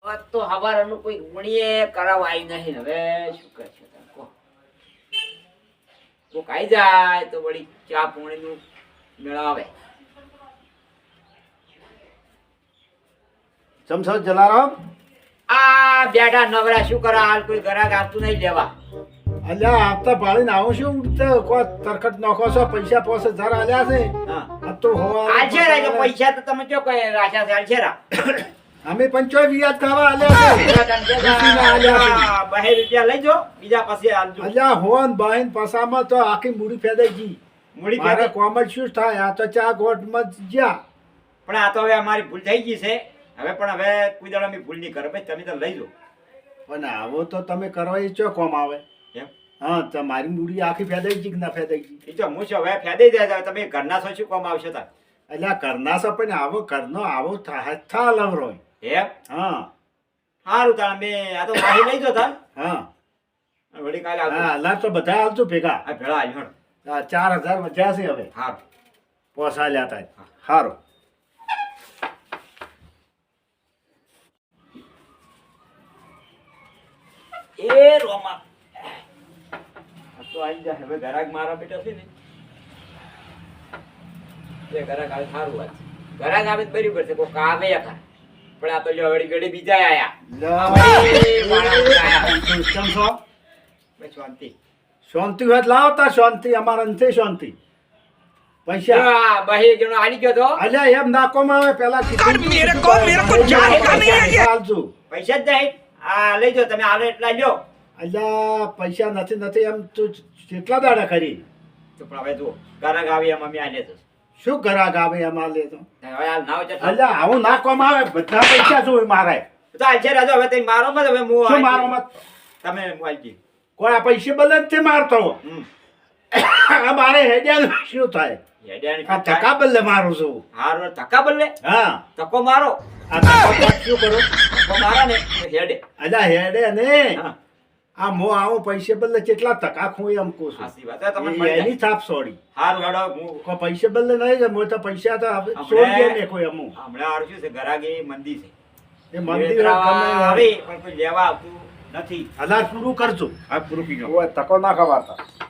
તો હવારનું કોઈ ગુણીએ કરાવવા આવી નહીં. હવે શું કરશે તમે કહો? કોક આવી જાય તો વળી ચા પોણીનું મેળાવે. ચમચો જલારામ આ બેઠા નવરા શું કરા? હાલ કોઈ ગ્રાહક આવતું નહીં લેવા. અલ્યા આપતા ભાળીને આવું શું ઉડતો કોઈ તરકટ નાખો છો? પૈસા 5000 આલ્યા છે. હા આ તો હોવા આલશેરા જો પૈસા તો તમે જો કઈ રાશા છે આલશેરા. અમે 25 વ્યાજ ખાવા આલ્યા છે. બહે રૂપિયા લઈ જો બીજા પાસે આલજો. અલ્યા હોન બાઈન પાસામાં તો આખી મૂડી ફેદાઈ ગઈ. મૂડી મારે ફેંદે. કોમર્સ શું થાય? આ તો ચા ગોઠમાં જ જ્યાં પણ આ તો હવે અમારી ભૂલ થઈ ગઈ છે. હવે પણ હવે કોઈ દાડો અમે ભૂલ નહીં કરે. ભાઈ તમે તો લઈ લો. પણ આવો તો તમે કરવા એ ચો કોમ આવે? એમ હા તો મારી મૂડી આખી ફેદાઈ ગઈ કે ના ફેદાઈ ગઈ? એ તો હું છું હવે ફેદઈ જાય. તમે ઘરના છો શું કામ આવશે તાર? અલ્યા કરના છો પણ આવો કરનો આવો થા લવરો. એમ હા સારું તાર અમે આ તો માહી લઈ જો તાર. હા વળી કાલે આવજો. હા લાવ તો બધા આવજો ભેગા. આ ભેળા આવી હણ. આ 4000 વધ્યા છે હવે. સારું પોસા લ્યા તા સારું. એ રોમા આ તો આવી જાય. હવે ઘરાક મારા બેટા છે ને એ ઘરાક આવે સારું વાત છે. ઘરાક આવે તો બરાબર છે. કોક આવે ખરા. પણ આ તો જો વળી ઘડી બીજા આયા. કેમ છો? બસ શાંતિ. શાંતિ હોય લાવો તા શાંતિ. અમારા નથી શાંતિ. પૈસા આ બહી જણો આલી ગયો તો અલ્યા એમ નાખવામાં આવે પેલા ચાલજો. પૈસા જ નહીં. આ લઈ જો તમે આલો એટલા લ્યો. અલ્યા પૈસા નથી એમ તું કેટલા દાડા કરી? તો પણ હવે જુઓ ઘરાક આવી એમ અમે આલે તો શું ગ્રાહક આવે એમાં લે તો? હવે હાલ નાવ છે. અલ્યા આવું નાખવામાં આવે બધા પૈસા શું મારે? તો આ છે રાજો હવે તમે મારો મત. હવે હું શું મારો મત? તમે મોલજી. કોઈ આ પૈસે બદલ જ મારતો. આ મારે હેડિયા શું થાય? આ ધક્કા બદલે મારું છું. હારો ધક્કા બદલે હા ધક્કો મારો. આ ધક્કો શું કરું? ધક્કો મારા ને હેડે. અલ્યા હેડે ને હા આ મો આવું પૈસે બદલે કેટલા ટકા ખોઈ એમ કહું છું. સાચી વાત. તમને એ મળી એની થાપ છોડી. હારું હેડો હું કોઈ પૈસે બદલે નહીં છે. મોટા પૈસા તો હવે છોડી દે ને કોઈ અમુક. હમણાં હારું શું છે ઘરાકી મંદી છે. એ મંદિર વેતરાવા આવે પણ કોઈ લેવા આવતું નથી. અલા પૂરું કરજો. હા પૂરું કીધું. ઓય તકો ના ખવાતા.